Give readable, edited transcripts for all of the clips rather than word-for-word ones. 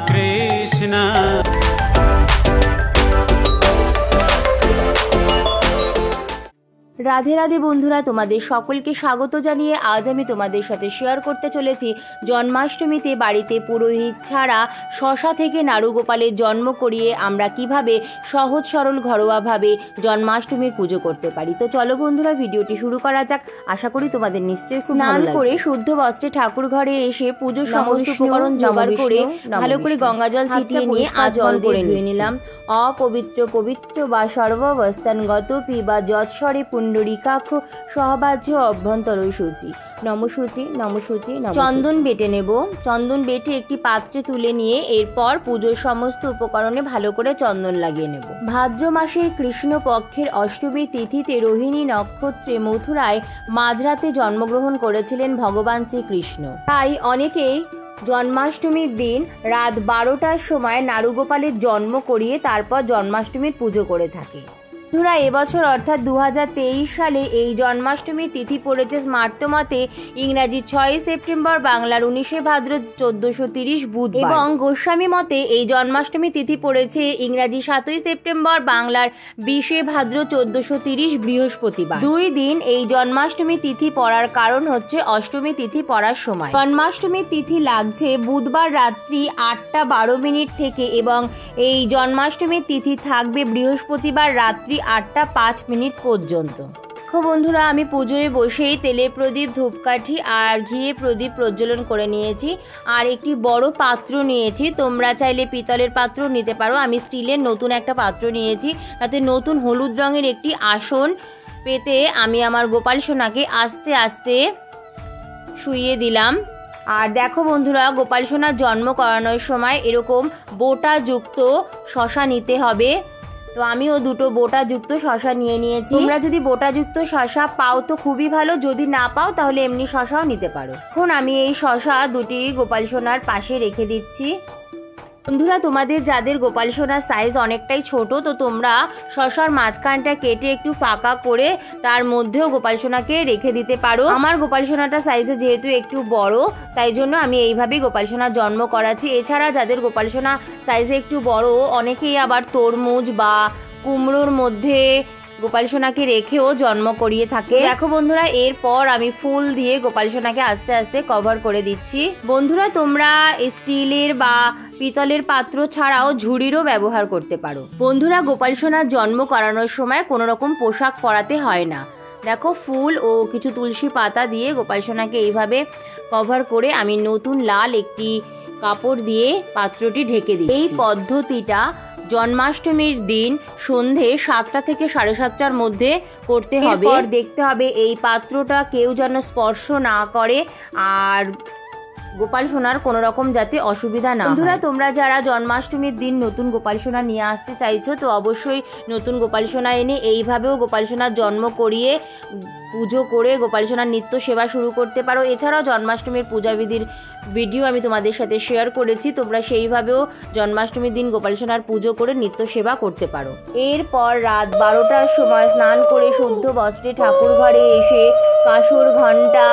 कृष्ण। রাধে রাধে বন্ধুরা, তোমাদের সকলকে স্বাগত জানিয়ে আজ আমি তোমাদের সাথে শেয়ার করতে চলেছি জন্মাষ্টমীতে বাড়িতে পুরোহিত ছাড়া শশা থেকে নাড়ুগোপালের জন্ম করিয়ে আমরা কিভাবে সহজ সরল ঘরোয়াভাবে জন্মাষ্টমীর পুজো করতে পারি। তো চলো বন্ধুরা, ভিডিওটি শুরু করা যাক। আশা করি তোমাদের নিশ্চয়ই খুব ভালো লাগবে। স্নান করে শুদ্ধ বস্ত্রে ঠাকুর ঘরে এসে পুজোর সমস্ত উপকরণ জোগাড় করে ভালো করে গঙ্গা জল ছিটিয়ে নিয়ে জল করে ধুয়ে নিলাম। অপবিত্র পবিত্র বা সর্বাবস্থানগতপি বা যৎস্বরে পুণ্ডরীকাক্ষ সহবাজ্য অভ্যন্তর সূচি নমসূচি নমসূচি। চন্দন বেটে নেব। চন্দন বেটে একটি পাত্রে তুলে নিয়ে এরপর পুজোর সমস্ত উপকরণে ভালো করে চন্দন লাগিয়ে নেব। ভাদ্র মাসের কৃষ্ণপক্ষের অষ্টমী তিথিতে রোহিণী নক্ষত্রে মথুরায় মাঝরাতে জন্মগ্রহণ করেছিলেন ভগবান শ্রীকৃষ্ণ। তাই অনেকেই জন্মাষ্টমীর দিন রাত 12টার সময় নাড়ুগোপালের জন্ম করিয়ে তারপর জন্মাষ্টমীর পুজো করে থাকে। বন্ধুরা, এবছর অর্থাৎ 2023 সালে এই জন্মাষ্টমীর তিথি পড়েছে স্মার্ত মতে ইংরাজি 6 সেপ্টেম্বর, বাংলার 19 ভাদ্র 1430 বুধবার, এবং গোস্বামী মতে এই জন্মাষ্টমী তিথি পড়েছে ইংরাজি 7 সেপ্টেম্বর, বাংলার 20 ভাদ্র 1430 বৃহস্পতিবার। 2 দিন এই জন্মাষ্টমী তিথি পড়ার কারণ হচ্ছে অষ্টমী তিথি পড়ার সময় জন্মাষ্টমীর তিথি লাগছে বুধবার রাত্রি 8:12 থেকে এবং এই জন্মাষ্টমীর তিথি থাকবে বৃহস্পতিবার রাত্রি 8:05 পর্যন্ত। বন্ধুরা, আমি পুজোয় বসেই তেলে প্রদীপ, ধূপকাঠি আর ঘিয়ে প্রদীপ প্রজ্বলন করে নিয়েছি। আর একটি বড় পাত্র নিয়েছি, তোমরা চাইলে পিতলের পাত্র নিতে পারো। আমি স্টিলের নতুন একটা পাত্র নিয়েছি, তাতে নতুন হলুদ রঙের একটি আসন পেতে আমি আমার গোপাল সোনাকে আস্তে আস্তে শুইয়ে দিলাম। আর দেখো বন্ধুরা, গোপাল সোনার জন্ম করানোর সময় এরকম বোটাযুক্ত শশা নিতে হবে। তো আমিও 2টো বোটাযুক্ত শশা নিয়ে নিয়েছি। তোমরা যদি বোটাযুক্ত শশা পাও তো খুবই ভালো, যদি না পাও তাহলে এমনি শশাও নিতে পারো। এখন আমি এই শশা 2টি গোপাল সোনার পাশে রেখে দিচ্ছি। বন্ধুরা, তোমাদের যাদের গোপাল সোনার সাইজ অনেকটাই ছোট, তো তোমরা শশার মাঝখানটা কেটে একটু ফাঁকা করে তার মধ্যেও গোপাল সোনাকে রেখে দিতে পারো। আমার গোপাল সোনাটা সাইজে যেহেতু একটু বড়, তাই জন্য আমি এইভাবেই গোপাল সোনার জন্ম করাচ্ছি। এছাড়া যাদের গোপাল সোনা সাইজে একটু বড়, অনেকেই আবার তরমুজ বা কুমড়োর মধ্যে গোপাল সোনাকে রেখেও জন্ম করিয়ে থাকে। দেখো বন্ধুরা, এরপর আমি ফুল দিয়ে গোপাল সোনাকে আস্তে আস্তে কভার করে দিচ্ছি। বন্ধুরা, তোমরা স্টিলের বা পিতলের পাত্র ছাড়াও ঝুড়িরও ব্যবহার করতে পারো। বন্ধুরা, গোপাল সোনার জন্ম করানোর সময় কোনো রকম পোশাক পরাতে হয় না। দেখো, ফুল ও কিছু তুলসী পাতা দিয়ে গোপাল সোনাকে এইভাবে কভার করে আমি নতুন লাল একটি কাপড় দিয়ে পাত্রটি ঢেকে দিই। এই পদ্ধতিটা জন্মাষ্টমীর দিন সন্ধে 7টা থেকে 7:30টার মধ্যে করতে হবে। দেখতে হবে এই পাত্রটা কেউ যেন স্পর্শ না করে আর গোপাল সোনার কোনো রকম যাতে অসুবিধা না হয়। বন্ধুরা, তোমরা যারা জন্মাষ্টমীর দিন নতুন গোপাল সোনা নিয়ে আসতে চাইছো তো অবশ্যই নতুন গোপাল সোনা এনে এইভাবেও গোপাল সোনার জন্ম করিয়ে পুজো করে গোপাল সোনার নিত্য সেবা শুরু করতে পারো। এছাড়াও জন্মাষ্টমীর পূজাবিধির ভিডিও আমি তোমাদের সাথে শেয়ার করেছি, তোমরা সেইভাবেও জন্মাষ্টমীর দিন গোপাল সোনার পুজো করে নিত্য সেবা করতে পারো। এরপর রাত 12টার সময় স্নান করে শুদ্ধ বস্ত্রে ঠাকুর ঘরে এসে কাঁসর, ঘণ্টা,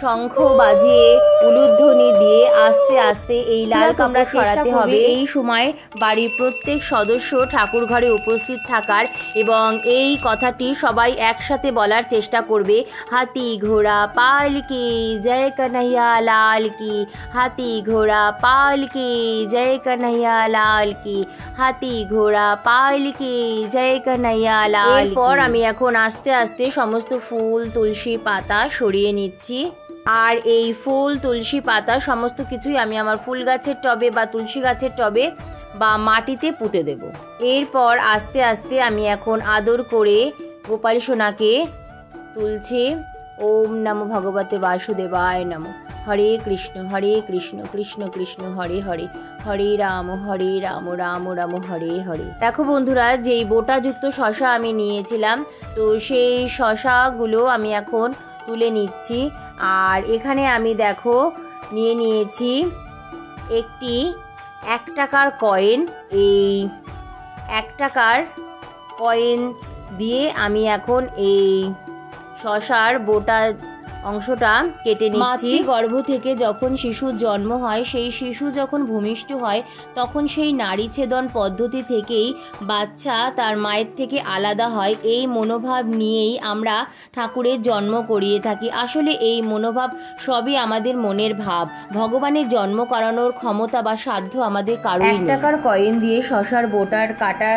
শঙ্খ বাজিয়ে উলুধ্বনি দিয়ে আস্তে আস্তে এই লাল কামড়া ছড়াতে হবে। এই সময় বাড়ির প্রত্যেক সদস্য ঠাকুর ঘরে উপস্থিত থাকার এবং এই কথাটি সবাই একসাথে বলার চেষ্টা করবে। হাতি ঘোড়া পালকি জয় কানাইয়া লাল কি, হাতি ঘোড়া পালকি জয় কানাইয়া লাল কি, হাতি ঘোড়া পালকি জয় কানাইয়া লাল। এরপর আমি এখন আস্তে আস্তে সমস্ত ফুল, তুলসী পাতা সরিয়ে নিচ্ছি। আর এই ফুল, তুলসী পাতা সমস্ত কিছুই আমি আমার ফুল গাছের টবে বা তুলসী গাছের টবে বা মাটিতে পুঁতে দেব। এরপর আস্তে আস্তে আমি এখন আদর করে গোপাল সোনাকে তুলছি। ওম নমো ভগবতে বাসুদেবায় নমঃ। হরে কৃষ্ণ কৃষ্ণ কৃষ্ণ হরে হরে, হরে রাম রাম রাম হরে হরে। দেখো বন্ধুরা, যেই বোটাযুক্ত শশা আমি নিয়েছিলাম তো সেই শশাগুলো আমি এখন তুলে নিচ্ছি। আর এখানে আমি দেখো নিয়ে নিয়েছি একটি 1 টাকার কয়েন। এই 1 টাকার কয়েন দিয়ে আমি এখন এই শশার বোটা অংশটা কেটে নিচ্ছি। গর্ভ থেকে যখন শিশুর জন্ম হয়, সেই শিশু যখন ভূমিষ্ঠ হয় তখন সেই নারী ছেদন পদ্ধতি থেকেই বাচ্চা তার মায়ের থেকে আলাদা হয়, এই মনোভাব নিয়েই আমরা ঠাকুরের জন্ম করিয়ে থাকি। আসলে এই মনোভাব সবই আমাদের মনের ভাব। ভগবানের জন্ম করানোর ক্ষমতা বা সাধ্য আমাদের কারোই নেই। 1 টাকার কয়েন দিয়ে শশার বোটার কাটা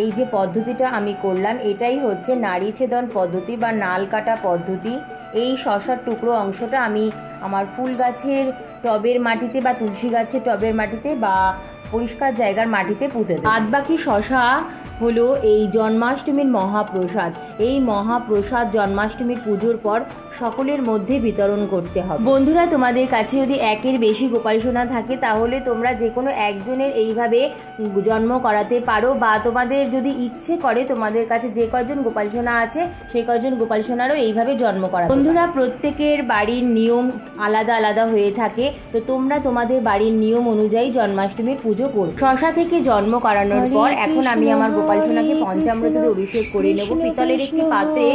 এই যে পদ্ধতিটা আমি করলাম, এটাই হচ্ছে নারী ছেদন পদ্ধতি বা নাল কাটা পদ্ধতি। এই শশার টুকরো অংশটা আমি আমার ফুল গাছের টবের মাটিতে বা তুলসী গাছের টবের মাটিতে বা পরিষ্কার জায়গার মাটিতে পুঁতে দেব। বাদ বাকি শশা হলো এই জন্মাষ্টমীর মহাপ্রসাদ। এই মহাপ্রসাদ জন্মাষ্টমীর পুজোর পর সকলের মধ্যে বিতরণ করতে হবে। বন্ধুরা, তোমাদের কাছে যদি 1-এর বেশি গোপাল সোনা থাকে তাহলে তোমরা যে কোনো একজনের এইভাবে জন্ম করাতে পারো, বা তোমাদের যদি ইচ্ছে করে তোমাদের কাছে যে কয়জন গোপাল সোনা আছে সেই কয়জন গোপাল সোনারও এইভাবে জন্ম করা। বন্ধুরা, প্রত্যেকের বাড়ির নিয়ম আলাদা আলাদা হয়ে থাকে, তো তোমরা তোমাদের বাড়ির নিয়ম অনুযায়ী জন্মাষ্টমীর পুজো করো। শশা থেকে জন্ম করানোর পর এখন আমি আমার গোপাল সোনাকে পঞ্চামৃত দিয়ে অভিষেক করে নেব। পিতলের একটি পাত্রে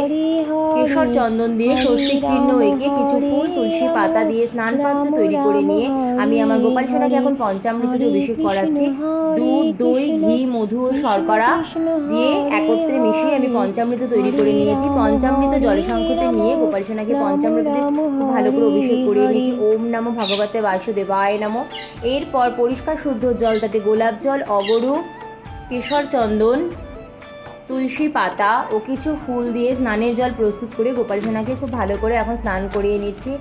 কেশর চন্দন দিয়ে স্বস্তিক চিহ্ন এঁকে কিছু ফুল তুলসী পাতা দিয়ে স্নান পাত্র তৈরি করে নিয়ে আমি আমার গোপাল সোনাকে এখন পঞ্চামৃত দিয়ে অভিষেক করাচ্ছি। দুধ, দই, ঘি, মধু ও শর্করা দিয়ে একত্রে মিশিয়ে আমি পঞ্চামৃত তৈরি করে নিয়েছি। পঞ্চামৃত জলে সংক্ষেপে নিয়ে গোপাল সোনাকে পঞ্চামৃত দিয়ে ভালো করে অভিষেক করিয়ে নিয়েছি। ওম নমো ভগবতে বাসুদেবায় নমঃ। এরপর পরিষ্কার শুদ্ধ জল, তাতে গোলাপ জল, অগরু, কেশর চন্দন, তুলসী পাতা ও কিছু ফুল দিয়ে স্নানের জল প্রস্তুত করে গোপাল সোনাকে খুব ভালো করে এখন স্নান করিয়ে নিচ্ছি।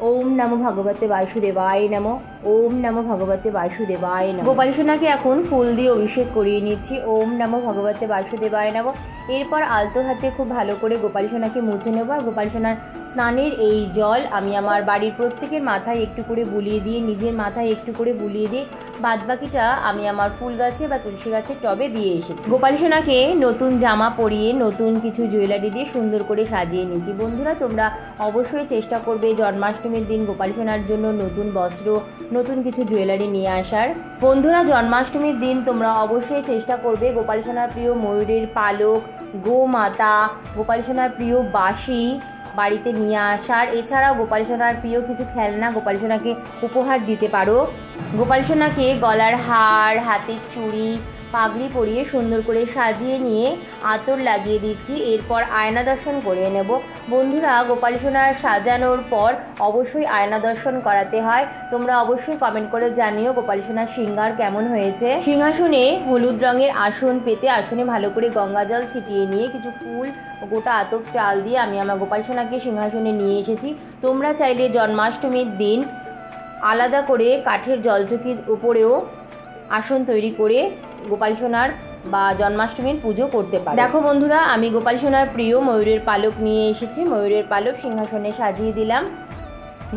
ওম নমো ভগবতে বাসুদেবায় নমঃ। ওম নমো ভগবতে বাসুদেবায় নমঃ। গোপাল সোনাকে এখন ফুল দিয়ে অভিষেক করিয়ে নিচ্ছি। ওম নমো ভগবতে বাসুদেবায় নমঃ। এরপর আলতো হাতে খুব ভালো করে গোপাল সোনাকে মুছে নেব। আর গোপাল সোনার স্নানের এই জল আমি আমার বাড়ির প্রত্যেকের মাথায় একটু করে বুলিয়ে দিয়ে, নিজের মাথায় একটু করে বুলিয়ে দিয়ে বাদবাকিটা আমি আমার ফুল গাছে বা তুলসী গাছের টবে দিয়ে এসেছি। গোপাল সোনাকে নতুন জামা পরিয়ে নতুন কিছু জুয়েলারি দিয়ে সুন্দর করে সাজিয়ে নিয়েছি। বন্ধুরা, তোমরা অবশ্যই চেষ্টা করবে জন্মাষ্টমীর দিন গোপাল সোনার জন্য নতুন বস্ত্র, নতুন কিছু জুয়েলারি নিয়ে আসার। বন্ধুরা, জন্মাষ্টমীর দিন তোমরা অবশ্যই চেষ্টা করবে গোপাল সোনার প্রিয় ময়ূরের পালক, গোমাতা, গোপাল সোনার প্রিয় বাঁশি বাড়িতে নিয়ে আসার। এছাড়াও গোপাল সোনার প্রিয় কিছু খেলনা গোপাল সোনাকে উপহার দিতে পারো। গোপাল সোনাকে গলার হার, হাতের চুড়ি, পাগড়ি পরিয়ে সুন্দর করে সাজিয়ে নিয়ে আতর লাগিয়ে দিচ্ছি। এরপর আয়না দর্শন করিয়ে নেব। বন্ধুরা, গোপাল সোনার সাজানোর পর অবশ্যই আয়না দর্শন করাতে হয়। তোমরা অবশ্যই কমেন্ট করে জানিও গোপাল সোনার শৃঙ্গার কেমন হয়েছে। সিংহাসনে হলুদ রঙের আসন পেতে আসনে ভালো করে গঙ্গা জল ছিটিয়ে নিয়ে কিছু ফুল ও গোটা আতপ চাল দিয়ে আমি আমার গোপাল সোনাকে সিংহাসনে নিয়ে এসেছি। তোমরা চাইলে জন্মাষ্টমীর দিন আলাদা করে কাঠের জলচকির উপরেও আসন তৈরি করে গোপাল সোনার বা জন্মাষ্টমীর পুজো করতে পারে। দেখো বন্ধুরা, আমি গোপাল সোনার প্রিয় ময়ূরের পালক নিয়ে এসেছি। ময়ূরের পালক সিংহাসনে সাজিয়ে দিলাম।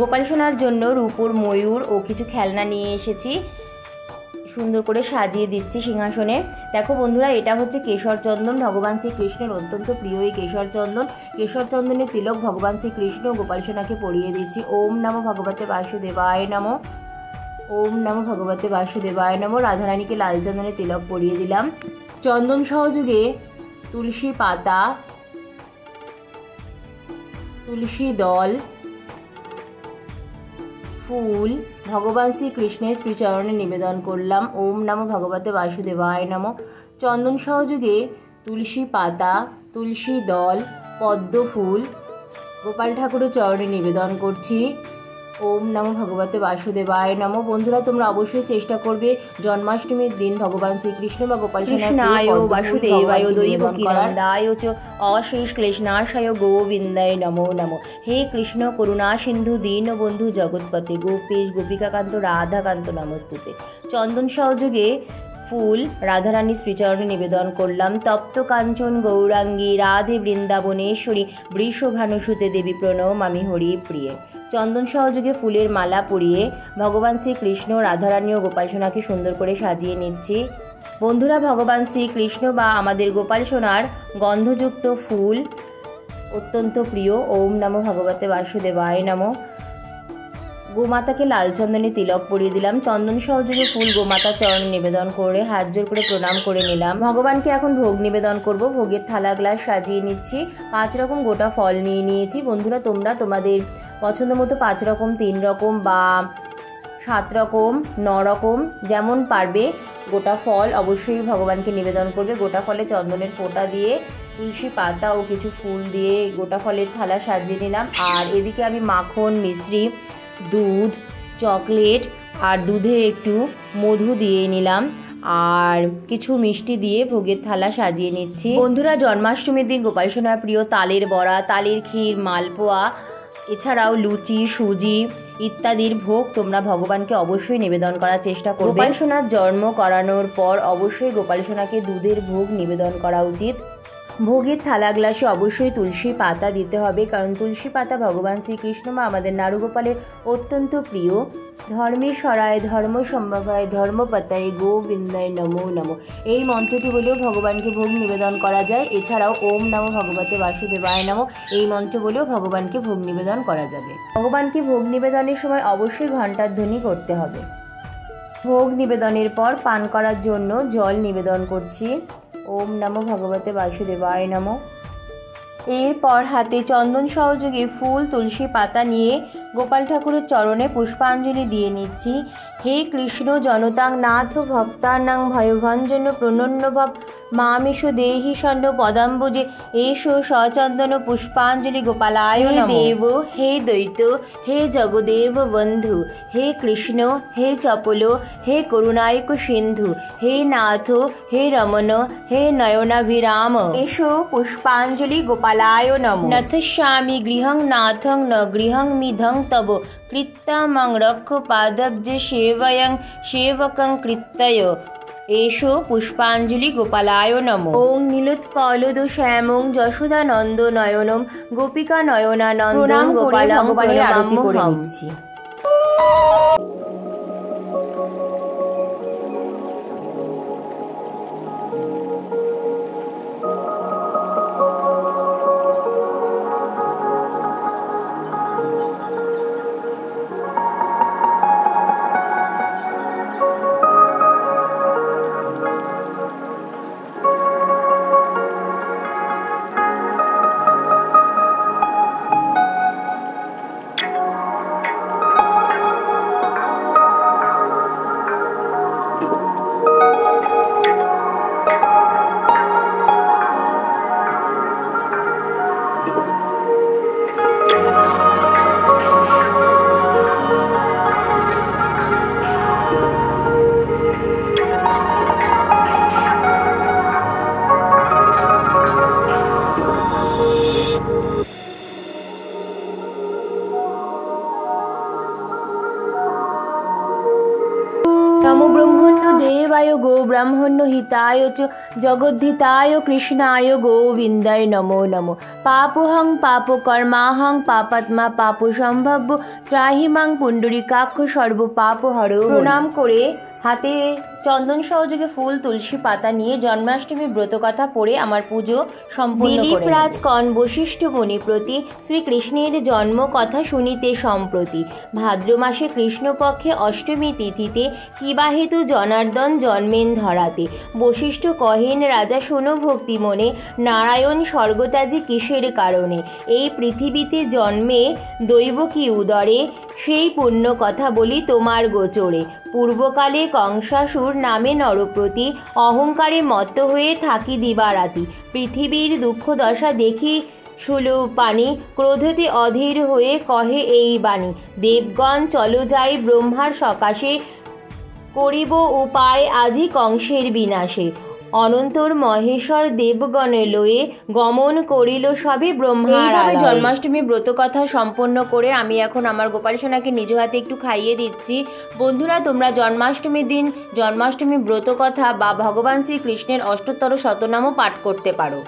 গোপাল সোনার জন্য রূপোর ময়ূর ও কিছু খেলনা নিয়ে এসেছি, সুন্দর করে সাজিয়ে দিচ্ছি সিংহাসনে। দেখো বন্ধুরা, এটা হচ্ছে কেশর চন্দন, ভগবান শ্রীকৃষ্ণের অত্যন্ত প্রিয় এই কেশর চন্দন। কেশর চন্দনের তিলক ভগবান শ্রীকৃষ্ণ গোপাল সোনাকে পরিয়ে দিচ্ছি। ওম নমো ভগবতে বাসুদেবায় নমঃ। ওম নমো ভগবতে বাসুদেবায় নমঃ। রাধারানীকে লাল চন্দনের তিলক পরিয়ে দিলাম। চন্দন সহযোগে তুলসী পাতা, তুলসী দল, ফুল ভগবান শ্রীকৃষ্ণের শ্রীচরণে নিবেদন করলাম। ওম নমো ভগবতে বাসুদেবায় নমঃ। চন্দন সহযোগে তুলসী পাতা, তুলসী দল, পদ্ম ফুল গোপাল ঠাকুরের চরণে নিবেদন করছি। ওম নমো ভগবতে বাসুদেবায় নমঃ। বন্ধুরা, তোমরা অবশ্যই চেষ্টা করবে জন্মাষ্টমীর দিন ভগবান শ্রীকৃষ্ণ বা গোপাল কৃষ্ণায় বাসুদেবায় দৈবকীনন্দায় চ অশেষ ক্লেশনাশায় গোবিন্দায় নমো নমঃ। হে কৃষ্ণ করুণা সিন্ধু দীনবন্ধু জগৎপতে গোপেশ গোপিকাকান্ত রাধাকান্ত নমস্তুতে। চন্দন সহযোগে ফুল রাধারানী শ্রীচরণে নিবেদন করলাম। তপ্ত কাঞ্চন গৌরাঙ্গী রাধে বৃন্দাবনেশ্বরী বৃষভানুসুতে দেবী প্রণমামি হরি প্রিয়ে। চন্দন সহযোগে ফুলের মালা পরিয়ে ভগবান শ্রীকৃষ্ণ, রাধারানী ও গোপাল সোনাকে সুন্দর করে সাজিয়ে নিচ্ছি। বন্ধুরা, ভগবান শ্রীকৃষ্ণ বা আমাদের গোপাল সোনার গন্ধযুক্ত ফুল অত্যন্ত প্রিয়। ওম নমো ভগবতে বাসুদেবায় নমঃ। গোমাতাকে লাল চন্দনে তিলক পরিয়ে দিলাম। চন্দন সহযোগে ফুল গোমাতার চরণে নিবেদন করে হাত জোর করে প্রণাম করে নিলাম। ভগবানকে এখন ভোগ নিবেদন করব। ভোগের থালা গ্লাস সাজিয়ে নিচ্ছি। 5 রকম গোটা ফল নিয়ে নিয়েছি। বন্ধুরা, তোমরা তোমাদের পছন্দ মতো 5 রকম, 3 রকম বা 7 রকম, 9 রকম যেমন পারবে গোটা ফল অবশ্যই ভগবানকে নিবেদন করবে। গোটা ফলে চন্দনের ফোঁটা দিয়ে তুলসী পাতা ও কিছু ফুল দিয়ে গোটা ফলের থালা সাজিয়ে নিলাম। আর এদিকে আমি মাখন, মিশ্রি, দুধ, চকলেট আর দুধে একটু মধু দিয়ে নিলাম আর কিছু মিষ্টি দিয়ে ভোগের থালা সাজিয়ে নিচ্ছি। বন্ধুরা, জন্মাষ্টমীর দিন গোপাল সোনার প্রিয় তালের বড়া, তালের ক্ষীর, মালপোয়া, এছাড়াও লুচি, সুজি ইত্যাদির ভোগ তোমরা ভগবানকে অবশ্যই নিবেদন করার চেষ্টা করবে। গোপাল সোনার জন্ম করানোর পর অবশ্যই গোপাল সোনাকে দুধের ভোগ নিবেদন করা উচিত। ভোগের থালা গ্লাসে অবশ্যই তুলসী পাতা দিতে হবে, কারণ তুলসী পাতা ভগবান শ্রীকৃষ্ণ বা আমাদের নারুগোপালের অত্যন্ত প্রিয়। ধর্মেশ্বরায় ধর্ম সম্ভবায় ধর্মপতায় গোবিন্দায় নমো নমো, এই মন্ত্রটি বলেও ভগবানকে ভোগ নিবেদন করা যায়। এছাড়াও ওম নমো ভগবতে বাসুদেবায় নমো, এই মন্ত্র বলেও ভগবানকে ভোগ নিবেদন করা যাবে। ভগবানকে ভোগ নিবেদনের সময় অবশ্যই ঘণ্টার ধ্বনি করতে হবে। ভোগ নিবেদনের পর পান করার জন্য জল নিবেদন করছি। ওম নমো ভগবতে বাসুদেবায় নমো। এরপর হাতে চন্দন সহযোগে ফুল, তুলসী পাতা নিয়ে গোপাল ঠাকুরের চরণে পুষ্পাঞ্জলি দিয়ে নিচ্ছি। হে কৃষ্ণ জনতাং নাথ ভক্তানাং ভয়ভঞ্জন প্রণন্যভব মামেশো দেহি সন্ন পদাম্বুজে এসো সচন্দন পুষ্পাঞ্জলি গোপালায় নমঃ। হে দেব, হে দৈত্য, হে জগদেব বন্ধু, হে কৃষ্ণ, হে চপল, হে করুণায়ক সিন্ধু, হে নাথ, হে রমণ, হে নয়নাভিরাম, এসো পুষ্পাঞ্জলি গোপালায় নমঃ। নথস্যামি গৃহং নাথং ন গৃহং মিধং তব কৃত্তামং রক্ষ পাদব্জে সেবয়ং সেবকং কৃত্যয়, এসো পুষ্পাঞ্জলি গোপালায় নমঃ। ওং নীলোৎপলদ শ্যামং যশোদানন্দ নয়নম গোপিকা নয়নানন্দং গোপালং ভগবানের আরতি করে নিচ্ছি। নমো ব্রহ্মণ্য দেবায় গো ব্রাহ্মণ্য হিতায় চ জগদ্ধিতায় কৃষ্ণায় গোবিন্দায় নমো নমো। পাপহং পাপ কর্মাহং পাপাত্মা পাপ সম্ভব্য ত্রাহি মাং পুণ্ডরীকাক্ষ সর্ব পাপ হর। প্রণাম করে হাতে চন্দন সহযোগে ফুল, তুলসী পাতা নিয়ে জন্মাষ্টমী ব্রত কথা পড়ে আমার পুজো সম্পূর্ণ করে। দিলীপ রাজকন বশিষ্ঠ বনি প্রতি শ্রীকৃষ্ণের জন্ম কথা শুনিতে সম্প্রতি, ভাদ্র মাসে কৃষ্ণপক্ষে অষ্টমী তিথিতে কিবা হেতু জনার্দন জন্মেন ধরাতে। বশিষ্ঠ কহেন রাজা শোনো ভক্তি মনে, নারায়ণ স্বর্গত্যাজি কিসের কারণে। এই পৃথিবীতে জন্মে দৈব কি উদরে, সেই পুণ্য কথা বলি তোমার গোচরে। পূর্বকালে কংসাসুর নামে নরপ্রতি, অহংকারে মত্ত হয়ে থাকি দিবারাতি। পৃথিবীর দুঃখ দশা দেখি সুলু পানি, ক্রোধতে অধীর হয়ে কহে এই বাণী। দেবগণ চলো যাই ব্রহ্মার সকাশে, করিব উপায় আজি কংসের বিনাশে। অনন্তর মহেশ্বর দেবগণে লয়ে, গমন করিল সবে ব্রহ্মার আলয়ে। জন্মাষ্টমী ব্রত কথা সম্পন্ন করে আমি এখন আমার গোপাল সোনাকে নিজ হাতে একটু খাইয়ে দিচ্ছি। বন্ধুরা, তোমরা জন্মাষ্টমীর দিন জন্মাষ্টমী ব্রত কথা বা ভগবান শ্রীকৃষ্ণের অষ্টোত্তর শতনামও পাঠ করতে পারো।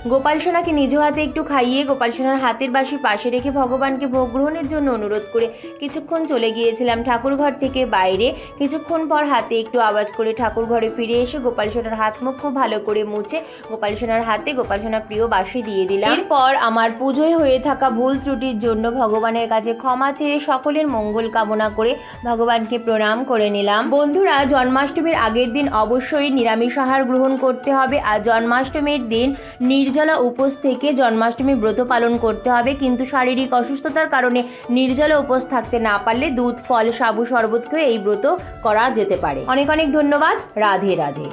গোপাল সোনাকে নিজ হাতে একটু খাইয়ে গোপাল সোনার হাতের বাঁশি পাশে রেখে ভগবানকে ভোগ গ্রহণের জন্য অনুরোধ করে কিছুক্ষণ চলে গিয়েছিলাম ঠাকুর ঘর থেকে বাইরে। কিছুক্ষণ পর হাতে একটু আওয়াজ করে ঠাকুর ঘরে ফিরে এসে গোপাল সোনার হাত মুখ খুব ভালো করে মুছে গোপাল সোনার হাতে গোপাল সোনার প্রিয় বাঁশি দিয়ে দিলাম। এরপর আমার পুজোয় হয়ে থাকা ভুল ত্রুটির জন্য ভগবানের কাছে ক্ষমা চেয়ে সকলের মঙ্গল কামনা করে ভগবানকে প্রণাম করে নিলাম। বন্ধুরা, জন্মাষ্টমীর আগের দিন অবশ্যই নিরামিষ আহার গ্রহণ করতে হবে। আর জন্মাষ্টমীর দিন নির্জলা উপোস থেকে জন্মাষ্টমী ব্রত পালন করতে হবে, কিন্তু শারীরিক অসুস্থতার কারণে নির্জলা উপোস থাকতে না পারলে দুধ, ফল, সাবু শরবত খেয়ে এই ব্রত করা যেতে পারে। অনেক অনেক ধন্যবাদ। রাধে রাধে।